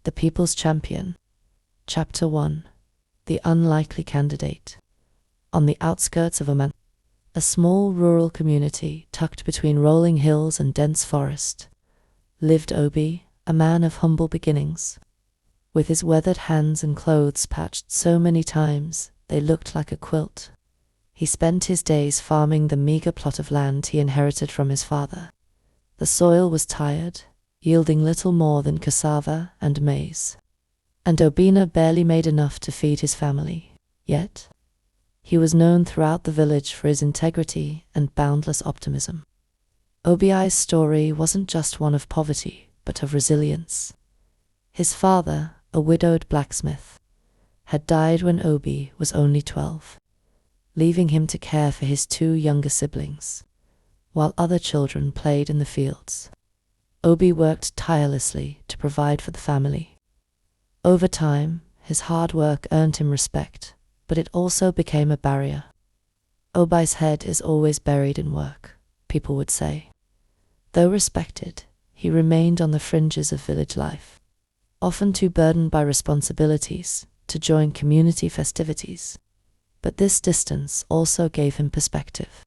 The People's Champion. Chapter 1. The Unlikely Candidate. On the outskirts of Amman, a small rural community tucked between rolling hills and dense forest, lived Obi, a man of humble beginnings. With his weathered hands and clothes patched so many times they looked like a quilt, he spent his days farming the meager plot of land he inherited from his father. The soil was tired, yielding little more than cassava and maize, and Obina barely made enough to feed his family. Yet, he was known throughout the village for his integrity and boundless optimism. Obi's story wasn't just one of poverty, but of resilience. His father, a widowed blacksmith, had died when Obi was only 12, leaving him to care for his 2 younger siblings, while other children played in the fields. Obi worked tirelessly to provide for the family. Over time, his hard work earned him respect, but it also became a barrier. Obi's head is always buried in work, people would say. Though respected, he remained on the fringes of village life, often too burdened by responsibilities to join community festivities. But this distance also gave him perspective.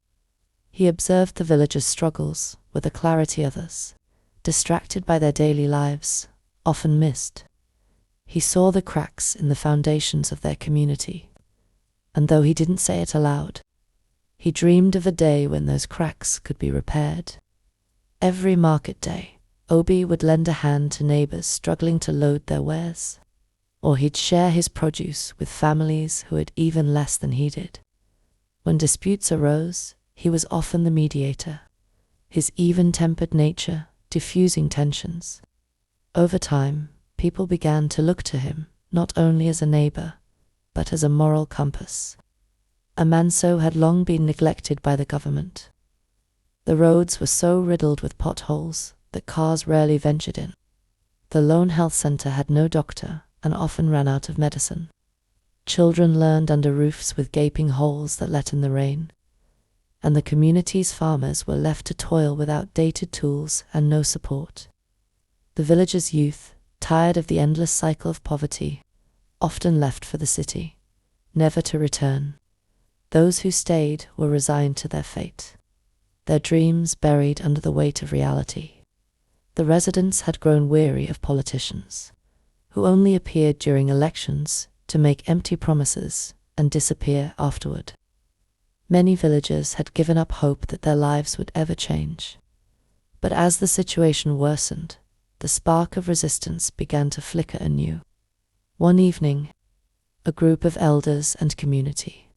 He observed the villagers' struggles with a clarity others, distracted by their daily lives, often missed. He saw the cracks in the foundations of their community, and though he didn't say it aloud, he dreamed of a day when those cracks could be repaired. Every market day, Obi would lend a hand to neighbors struggling to load their wares, or he'd share his produce with families who had even less than he did. When disputes arose, he was often the mediator, his even-tempered nature diffusing tensions. Over time, people began to look to him not only as a neighbor, but as a moral compass. Amanso had long been neglected by the government. The roads were so riddled with potholes that cars rarely ventured in. The lone health center had no doctor and often ran out of medicine. Children learned under roofs with gaping holes that let in the rain, and the community's farmers were left to toil with outdated tools and no support. The villagers' youth, tired of the endless cycle of poverty, often left for the city, never to return. Those who stayed were resigned to their fate, their dreams buried under the weight of reality. The residents had grown weary of politicians, who only appeared during elections to make empty promises and disappear afterward. Many villagers had given up hope that their lives would ever change. But as the situation worsened, the spark of resistance began to flicker anew. One evening, a group of elders and community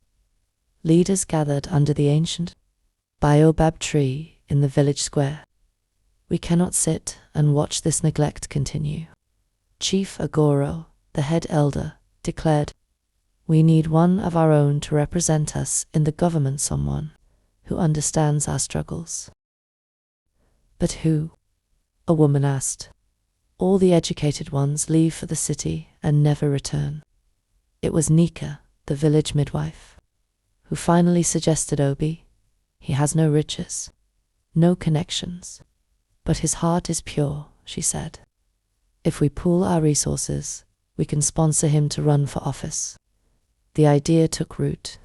leaders gathered under the ancient baobab tree in the village square. "We cannot sit and watch this neglect continue," Chief Agoro, the head elder, declared. "We need one of our own to represent us in the government, someone who understands our struggles." "But who?" a woman asked. "All the educated ones leave for the city and never return." It was Nika, the village midwife, who finally suggested Obi. "He has no riches, no connections, but his heart is pure," she said. "If we pool our resources, we can sponsor him to run for office." The idea took root.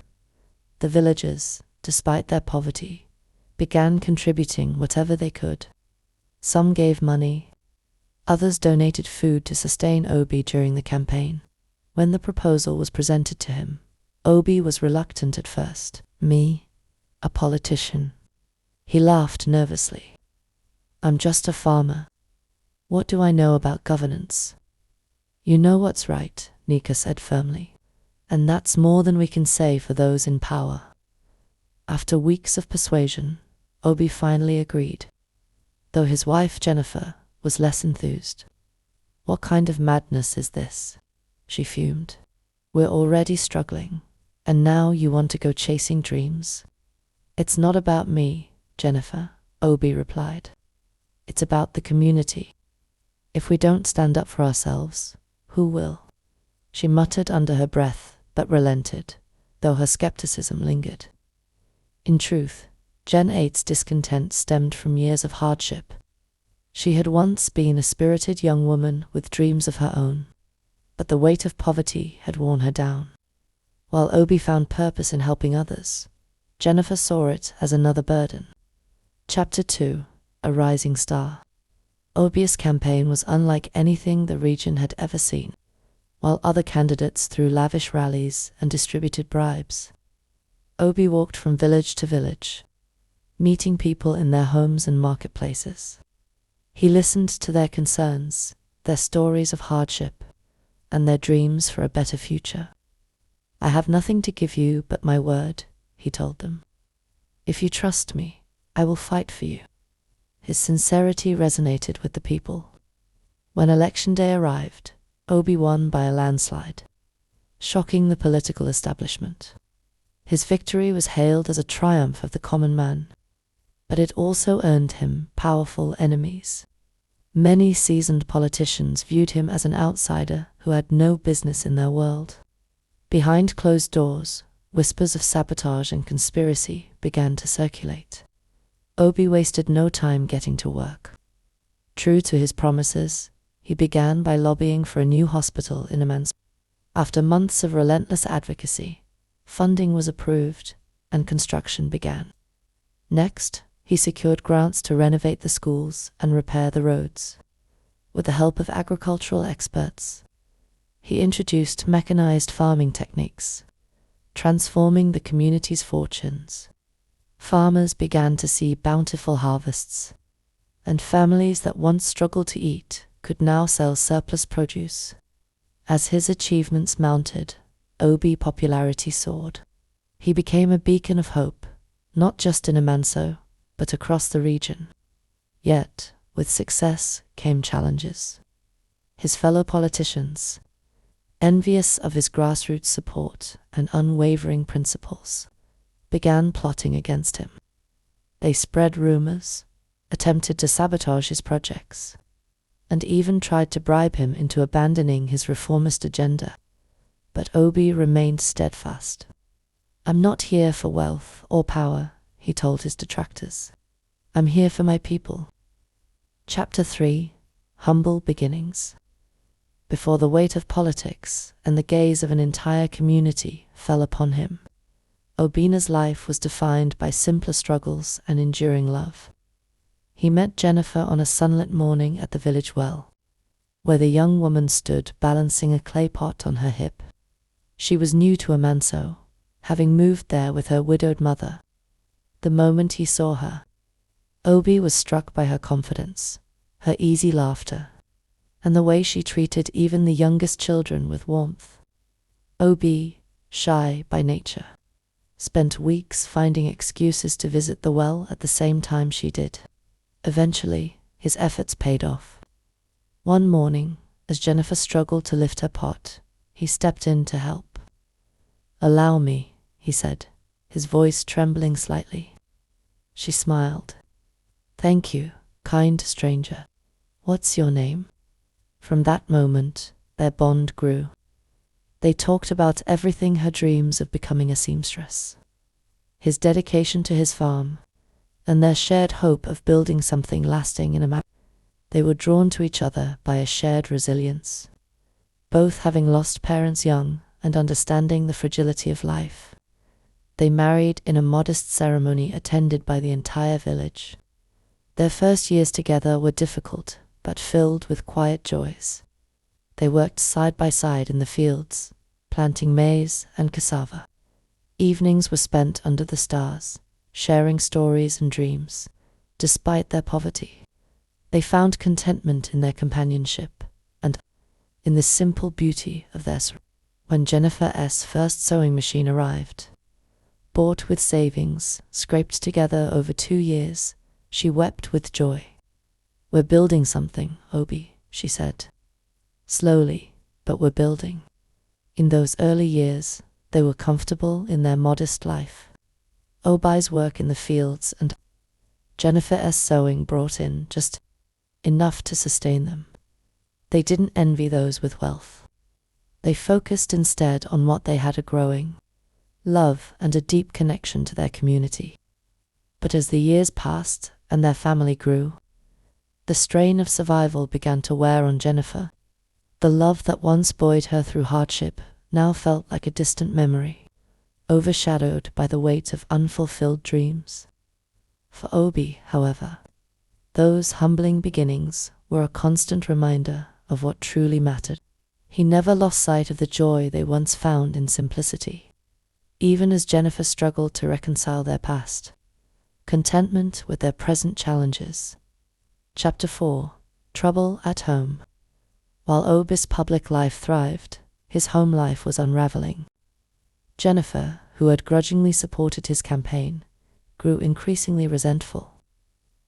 The villagers, despite their poverty, began contributing whatever they could. Some gave money, others donated food to sustain Obi during the campaign. When the proposal was presented to him, Obi was reluctant at first. "Me? A politician?" He laughed nervously. "I'm just a farmer. What do I know about governance?" "You know what's right," Nika said firmly. "And that's more than we can say for those in power." After weeks of persuasion, Obi finally agreed, though his wife Jennifer was less enthused. "What kind of madness is this?" she fumed. "We're already struggling, and now you want to go chasing dreams?" "It's not about me, Jennifer," Obi replied. "It's about the community. If we don't stand up for ourselves, who will?" She muttered under her breath, but relented, though her skepticism lingered. In truth, Jen 8's discontent stemmed from years of hardship. She had once been a spirited young woman with dreams of her own, but the weight of poverty had worn her down. While Obi found purpose in helping others, Jennifer saw it as another burden. Chapter 2: A Rising Star. Obi's campaign was unlike anything the region had ever seen. While other candidates threw lavish rallies and distributed bribes, Obi walked from village to village, meeting people in their homes and marketplaces. He listened to their concerns, their stories of hardship, and their dreams for a better future. "I have nothing to give you but my word," he told them. "If you trust me, I will fight for you." His sincerity resonated with the people. When election day arrived, Obi won by a landslide, shocking the political establishment. His victory was hailed as a triumph of the common man, but it also earned him powerful enemies. Many seasoned politicians viewed him as an outsider who had no business in their world. Behind closed doors, whispers of sabotage and conspiracy began to circulate. Obi wasted no time getting to work. True to his promises, he began by lobbying for a new hospital in Amman. After months of relentless advocacy, funding was approved and construction began. Next, he secured grants to renovate the schools and repair the roads. With the help of agricultural experts, he introduced mechanized farming techniques, transforming the community's fortunes. Farmers began to see bountiful harvests, and families that once struggled to eat could now sell surplus produce. As his achievements mounted, Obi's popularity soared. He became a beacon of hope, not just in Amanso, but across the region. Yet, with success came challenges. His fellow politicians, envious of his grassroots support and unwavering principles, began plotting against him. They spread rumors, attempted to sabotage his projects, and even tried to bribe him into abandoning his reformist agenda. But Obi remained steadfast. "I'm not here for wealth or power," he told his detractors. "I'm here for my people." Chapter 3: Humble Beginnings. Before the weight of politics and the gaze of an entire community fell upon him, Obina's life was defined by simpler struggles and enduring love. He met Jennifer on a sunlit morning at the village well, where the young woman stood balancing a clay pot on her hip. She was new to Amanso, having moved there with her widowed mother. The moment he saw her, Obi was struck by her confidence, her easy laughter, and the way she treated even the youngest children with warmth. Obi, shy by nature, spent weeks finding excuses to visit the well at the same time she did. Eventually, his efforts paid off. One morning, as Jennifer struggled to lift her pot, he stepped in to help. "Allow me," he said, his voice trembling slightly. She smiled. "Thank you, kind stranger. What's your name?" From that moment, their bond grew. They talked about everything: her dreams of becoming a seamstress, his dedication to his farm, and their shared hope of building something lasting in Amanso. They were drawn to each other by a shared resilience, both having lost parents young and understanding the fragility of life. They married in a modest ceremony attended by the entire village. Their first years together were difficult, but filled with quiet joys. They worked side by side in the fields, planting maize and cassava. Evenings were spent under the stars, sharing stories and dreams. Despite their poverty, they found contentment in their companionship and in the simple beauty of their surroundings. When Jennifer's first sewing machine arrived, bought with savings, scraped together over 2 years, she wept with joy. "We're building something, Obi," she said. "Slowly, but we're building." In those early years, they were comfortable in their modest life. Obi's work in the fields and Jennifer's sewing brought in just enough to sustain them. They didn't envy those with wealth. They focused instead on what they had: a growing love and a deep connection to their community. But as the years passed and their family grew, The strain of survival began to wear on Jennifer. The love that once buoyed her through hardship now felt like a distant memory, overshadowed by the weight of unfulfilled dreams. For Obi, however, those humbling beginnings were a constant reminder of what truly mattered. He never lost sight of the joy they once found in simplicity, even as Jennifer struggled to reconcile their past, contentment with their present challenges. Chapter 4: Trouble at Home. While Obi's public life thrived, his home life was unraveling. Jennifer, who had grudgingly supported his campaign, grew increasingly resentful.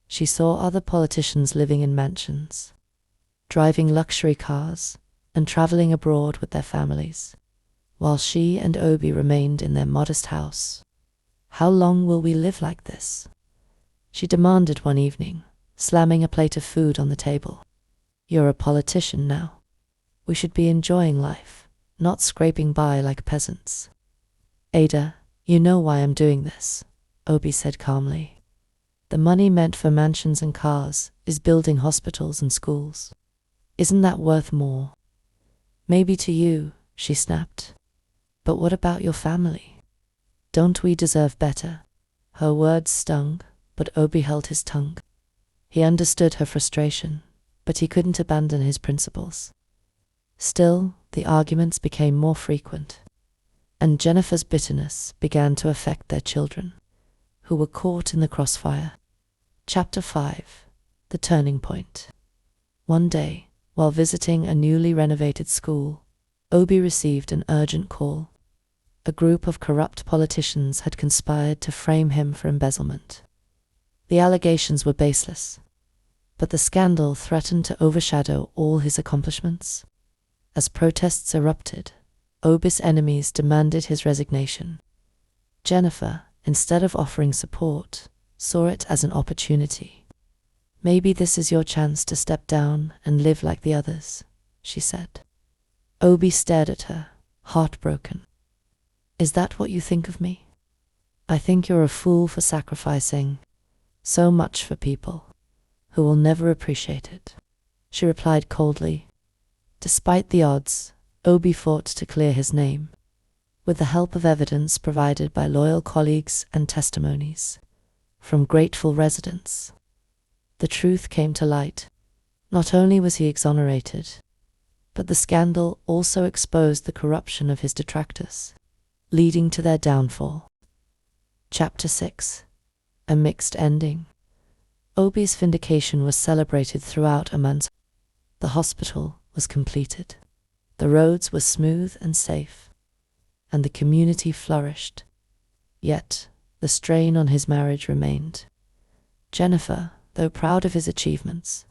She saw other politicians living in mansions, driving luxury cars, and traveling abroad with their families, while she and Obi remained in their modest house. "How long will we live like this?" she demanded one evening, slamming a plate of food on the table. "You're a politician now. We should be enjoying life, not scraping by like peasants." "Ada, you know why I'm doing this," Obi said calmly. "The money meant for mansions and cars is building hospitals and schools. Isn't that worth more?" "Maybe to you," she snapped. "But what about your family? Don't we deserve better?" Her words stung, but Obi held his tongue. He understood her frustration, but he couldn't abandon his principles. Still, the arguments became more frequent, and Jennifer's bitterness began to affect their children, who were caught in the crossfire. Chapter 5: The Turning Point. One day, while visiting a newly renovated school, Obi received an urgent call. A group of corrupt politicians had conspired to frame him for embezzlement. The allegations were baseless, but the scandal threatened to overshadow all his accomplishments. As protests erupted, Obi's enemies demanded his resignation. Jennifer, instead of offering support, saw it as an opportunity. "Maybe this is your chance to step down and live like the others," she said. Obi stared at her, heartbroken. "Is that what you think of me? I think you're a fool for sacrificing so much for people who will never appreciate it," she replied coldly. Despite the odds, Obi fought to clear his name, with the help of evidence provided by loyal colleagues and testimonies from grateful residents. The truth came to light. Not only was he exonerated, but the scandal also exposed the corruption of his detractors, leading to their downfall. Chapter 6: A Mixed Ending. Obi's vindication was celebrated throughout Amman. The hospital was completed. The roads were smooth and safe, and the community flourished. Yet, the strain on his marriage remained. Jennifer, though proud of his achievements,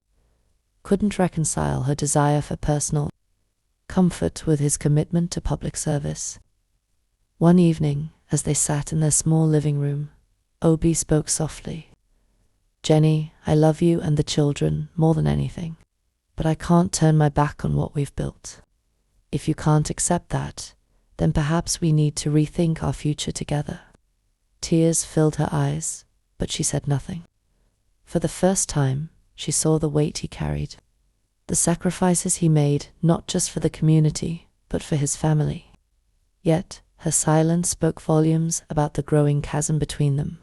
couldn't reconcile her desire for personal comfort with his commitment to public service. One evening, as they sat in their small living room, Obi spoke softly. "Jenny, I love you and the children more than anything, but I can't turn my back on what we've built. If you can't accept that, then perhaps we need to rethink our future together." Tears filled her eyes, but she said nothing. For the first time, she saw the weight he carried, the sacrifices he made not just for the community, but for his family. Yet, her silence spoke volumes about the growing chasm between them.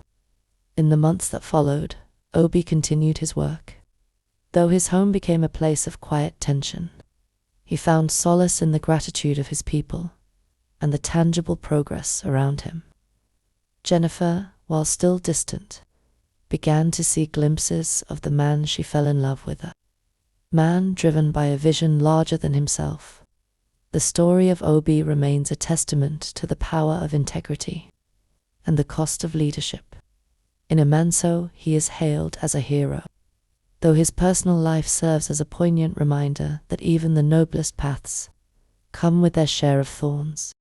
In the months that followed, Obi continued his work. Though his home became a place of quiet tension, he found solace in the gratitude of his people and the tangible progress around him. Jennifer, while still distant, began to see glimpses of the man she fell in love with. A man driven by a vision larger than himself. The story of Obi remains a testament to the power of integrity and the cost of leadership. In Amanso, he is hailed as a hero, though his personal life serves as a poignant reminder that even the noblest paths come with their share of thorns.